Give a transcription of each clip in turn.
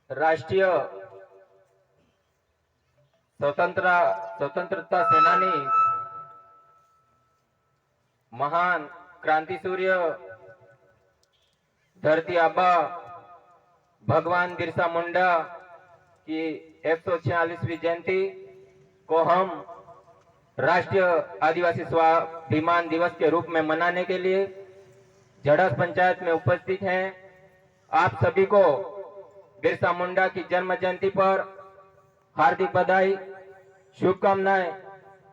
राष्ट्रीय स्वतंत्रता सेनानी महान क्रांति सूर्य धरती आबा भगवान बिरसा मुंडा की 146वीं जयंती को हम राष्ट्रीय आदिवासी स्वाभिमान दिवस के रूप में मनाने के लिए जड़स पंचायत में उपस्थित हैं। आप सभी को बिरसा मुंडा की जन्म जयंती पर हार्दिक बधाई, शुभकामनाएं,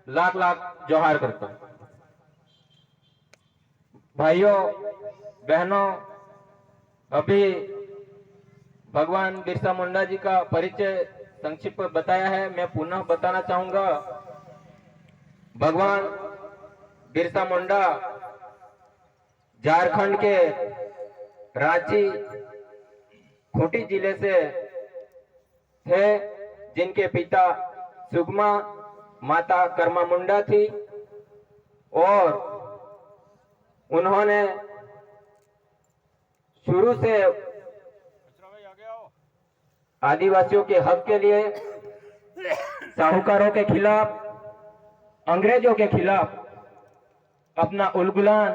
लाख लाख जोहार करता हूं। भाइयों बहनों, अभी भगवान बिरसा मुंडा जी का परिचय संक्षिप्त बताया है, मैं पुनः बताना चाहूंगा। भगवान बिरसा मुंडा झारखंड के रांची खूंटी जिले से थे, जिनके पिता सुगमा माता कर्मा मुंडा थी और उन्होंने शुरू से आदिवासियों के हक के लिए साहूकारों के खिलाफ, अंग्रेजों के खिलाफ अपना उलगुलान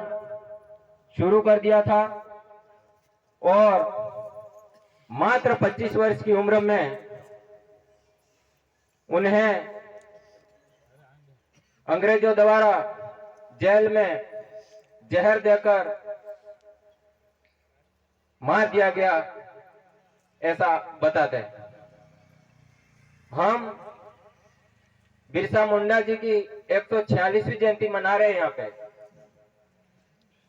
शुरू कर दिया था और मात्र 25 वर्ष की उम्र में उन्हें अंग्रेजों द्वारा जेल में जहर देकर मार दिया गया, ऐसा बताते हैं। हम बिरसा मुंडा जी की 146वीं जयंती मना रहे हैं। यहाँ पे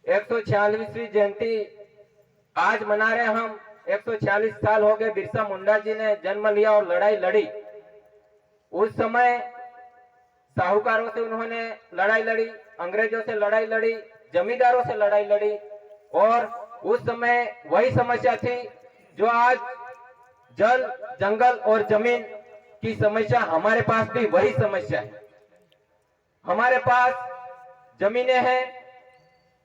146वीं जयंती आज मना रहे हैं हम। 146 साल हो गए बिरसा मुंडा जी ने जन्म लिया और लड़ाई लड़ी। उस समय साहूकारों से उन्होंने लड़ाई लड़ी, अंग्रेजों से लड़ाई लड़ी, जमींदारों से लड़ाई लड़ी और उस समय वही समस्या थी जो आज जल, जंगल और जमीन की समस्या हमारे पास भी वही समस्या है। हमारे पास जमीनें हैं,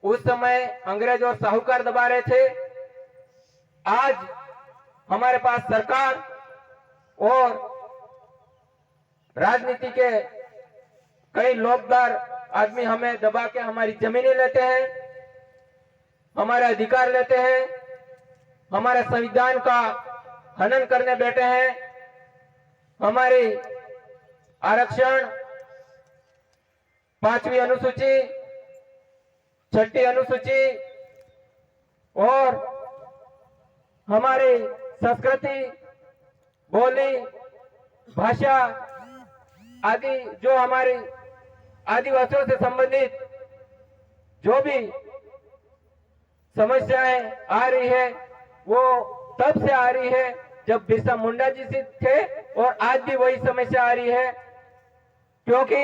उस समय अंग्रेज और साहूकार दबा रहे थे। आज हमारे पास सरकार और राजनीति के कई लोभदार आदमी हमें दबा के हमारी जमीनें लेते हैं, हमारे अधिकार लेते हैं, हमारे संविधान का हनन करने बैठे हैं। हमारी आरक्षण 5वीं अनुसूची, 6ठी अनुसूची और हमारी संस्कृति, बोली, भाषा आदि जो हमारी आदिवासियों से संबंधित जो भी समस्याएं आ रही है वो तब से आ रही है जब बिरसा मुंडा जी से थे और आज भी वही समस्या आ रही है, क्योंकि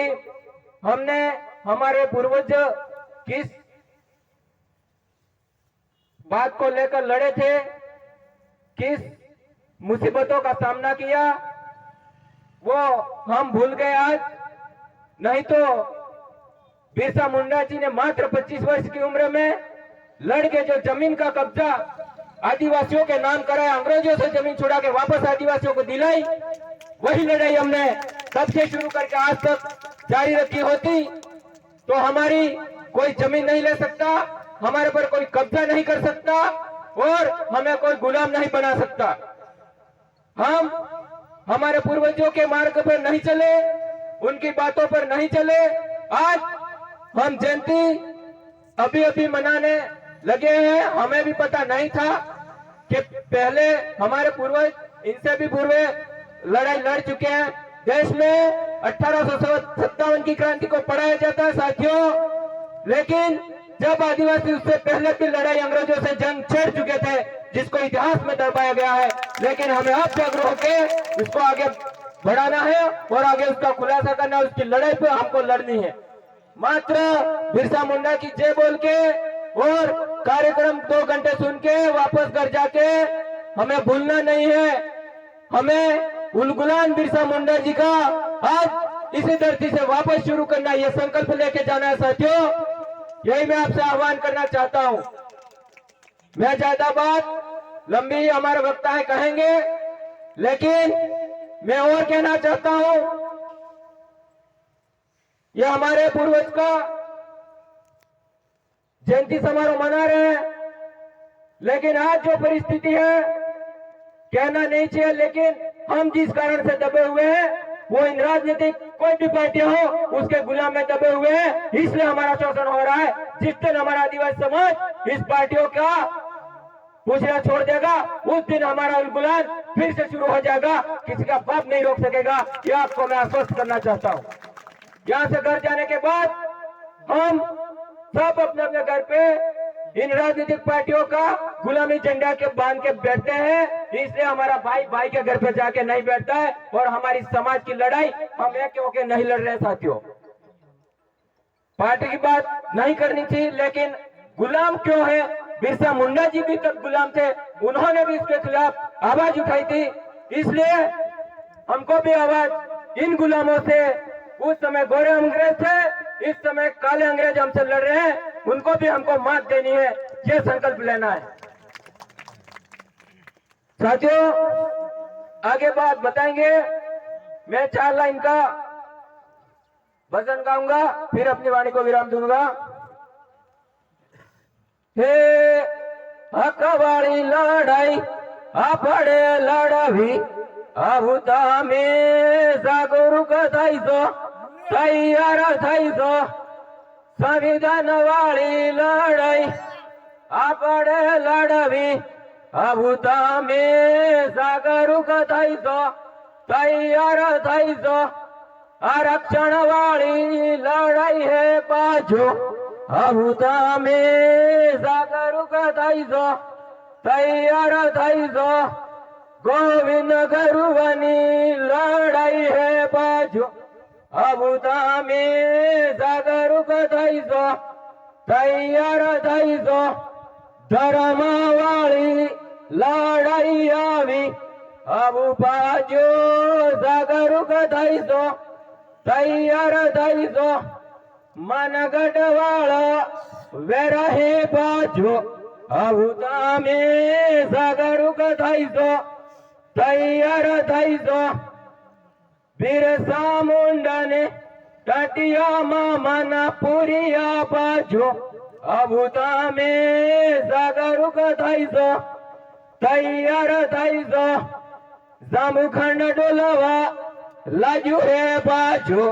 हमने हमारे पूर्वज किस बात को लेकर लड़े थे, किस मुसीबतों का सामना किया, वो हम भूल गए आज। नहीं तो बिरसा मुंडा जी ने मात्र 25 वर्ष की उम्र में लड़के जो जमीन का कब्जा आदिवासियों के नाम कराया, अंग्रेजों से जमीन छुड़ा के वापस आदिवासियों को दिलाई, वही लड़ाई हमने तब से शुरू करके आज तक जारी रखी होती तो हमारी कोई जमीन नहीं ले सकता, हमारे पर कोई कब्जा नहीं कर सकता और हमें कोई गुलाम नहीं बना सकता। हम हमारे पूर्वजों के मार्ग पर नहीं चले, उनकी बातों पर नहीं चले। आज हम जयंती अभी अभी मनाने लगे हैं। हमें भी पता नहीं था कि पहले हमारे पूर्वज इनसे भी पूर्व लड़ाई लड़ चुके हैं। देश में 1857 की क्रांति को पढ़ाया जाता है साथियों, लेकिन जब आदिवासी उससे पहले भी लड़ाई अंग्रेजों से जंग छेड़ चुके थे, जिसको इतिहास में दर्शाया गया है। लेकिन हमें अब जागरूक होकर इसको आगे बढ़ाना है और आगे उसका खुलासा करना है, उसकी लड़ाई पे हमको लड़नी है। मात्र बिरसा मुंडा की जय बोल के और कार्यक्रम 2 घंटे सुन के वापस घर जाके हमें भूलना नहीं है। हमें उलगुलान बिरसा मुंडा जी का आज इसी धरती से वापस शुरू करना, यह संकल्प लेके जाना है साथियों। यही मैं आपसे आह्वान करना चाहता हूं। मैं ज्यादा बात लंबी हमारे वक्ता है कहेंगे, लेकिन मैं और कहना चाहता हूं, यह हमारे पूर्वज का जयंती समारोह मना रहे हैं, लेकिन आज जो परिस्थिति है कहना नहीं चाहिए, लेकिन हम जिस कारण से दबे हुए हैं वो इन राजनीतिक कोई भी पार्टी हो उसके गुलाम में दबे हुए हैं, इसलिए हमारा शोषण हो रहा है। जिस दिन हमारा आदिवासी समाज इस पार्टियों का पूछना छोड़ देगा उस दिन हमारा गुलाम फिर से शुरू हो जाएगा, किसी का बाप नहीं रोक सकेगा। यह आपको मैं आश्वस्त करना चाहता हूं। यहां से घर जाने के बाद हम सब अपने अपने घर पे इन राजनीतिक पार्टियों का गुलामी झंडा के बांध के बैठते हैं, इसलिए हमारा भाई भाई के घर पे जाके नहीं बैठता है और हमारी समाज की लड़ाई हम एक होके नहीं लड़ रहे साथियों। पार्टी की बात नहीं करनी थी, लेकिन गुलाम क्यों है? बिरसा मुंडा जी भी तब गुलाम थे, उन्होंने भी इसके खिलाफ आवाज उठाई थी, इसलिए हमको भी आवाज इन गुलामों से, उस समय गोरे अंग्रेज थे, इस समय काले अंग्रेज हमसे लड़ रहे हैं, उनको भी हमको मात देनी है, ये संकल्प लेना है। साथियों आगे बात बताएंगे, मैं 4 लाइन का भजन गाऊंगा, फिर अपनी वाणी को विराम दूंगा। हे हकवाड़ी लड़ाई आपड़े लड़वी आहुता में जागरूक थाईजो तैयार थाईजो, संविधान वाली लड़ाई आपड़े लड़वी आहुता में जागरूक थाईजो तैयार थाईजो, आरक्षण वाली लड़ाई है बाजू आहुता में जागरूक थाईजो तैयार थाईजो, गोविंद गरुवनी लड़ाई है बाजू आहुता में जागरूक थाईजो तैयार थाईजो, धर्म वाली लड़ाई आवी आबू बाजू जागरूक थाईजो तैयार थाईजो, मनगढ़ वाला वेरहे बाजू आहुता में जागरूक थाईजो तैयार थाईजो, बिरसा मुंडा ने टाटिया मामाना पुरिया बाजू आहुता में जागरूक थाईजो तैयार थाईजो, जामुखंड डोलवा लाजू है बाजू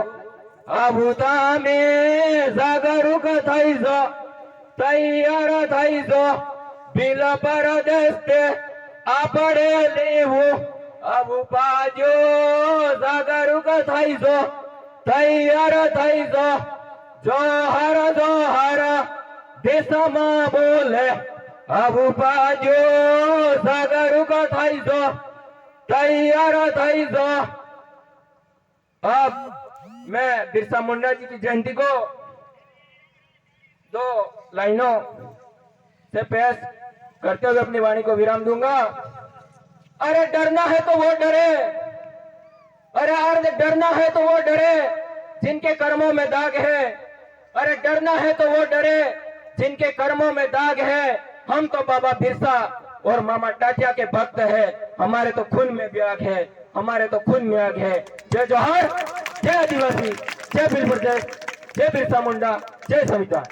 आहुता में जागरूक थाईजो तैयार थाईजो, बिल परदेस्ते आपड़े लेवो आबू बाजू जागरूक थाईजो तैयार थाईजो, जोहर देशमा बोले आबू बाजू जागरूक थाईजो तैयार थाईजो। अब मैं बिरसा मुंडा जी की जयंती को 2 लाइनों से पेश करते हुए अपनी वाणी को विराम दूंगा। अरे डरना है तो वो डरे, अरे डरना है तो वो डरे जिनके कर्मों में दाग है, अरे डरना है तो वो डरे जिनके कर्मों में दाग है। हम तो बाबा बिरसा और मामा टाटिया के भक्त है, हमारे तो खून में ब्याग है, हमारे तो खून में आग है। जय जोहार, जय आदिवासी, जय बिल प्रदेश, जय बिरसा मुंडा, जय संविधान।